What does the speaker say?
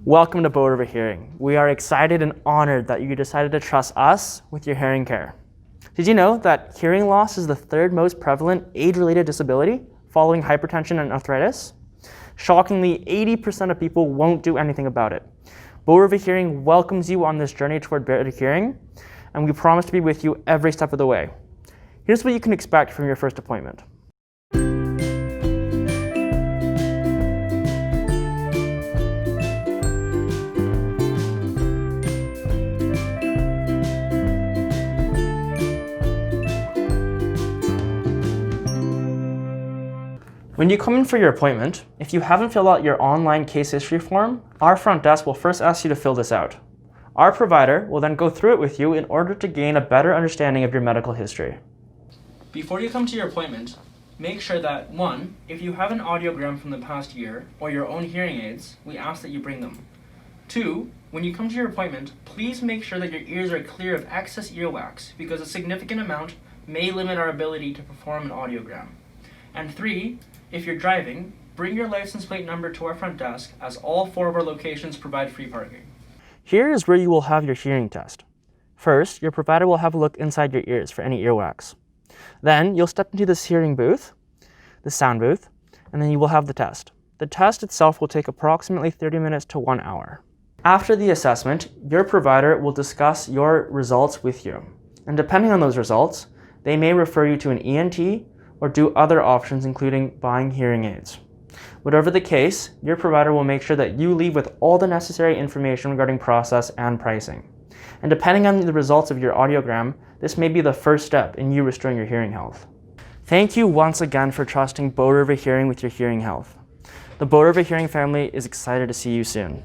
Welcome to Bow River Hearing. We are excited and honored that you decided to trust us with your hearing care. Did you know that hearing loss is the third most prevalent age-related disability following hypertension and arthritis? Shockingly, 80% of people won't do anything about it. Bow River Hearing welcomes you on this journey toward better hearing, and we promise to be with you every step of the way. Here's what you can expect from your first appointment. When you come in for your appointment, if you haven't filled out your online case history form, our front desk will first ask you to fill this out. Our provider will then go through it with you in order to gain a better understanding of your medical history. Before you come to your appointment, make sure that 1. If you have an audiogram from the past year or your own hearing aids, we ask that you bring them. 2. When you come to your appointment, please make sure that your ears are clear of excess earwax because a significant amount may limit our ability to perform an audiogram. And 3. If you're driving, bring your license plate number to our front desk as all 4 of our locations provide free parking. Here is where you will have your hearing test. First, your provider will have a look inside your ears for any earwax. Then you'll step into this hearing booth, the sound booth, and then you will have the test. The test itself will take approximately 30 minutes to 1 hour. After the assessment, your provider will discuss your results with you. And depending on those results, they may refer you to an ENT or do other options including buying hearing aids. Whatever the case, your provider will make sure that you leave with all the necessary information regarding process and pricing. And depending on the results of your audiogram, this may be the first step in you restoring your hearing health. Thank you once again for trusting Bow River Hearing with your hearing health. The Bow River Hearing family is excited to see you soon.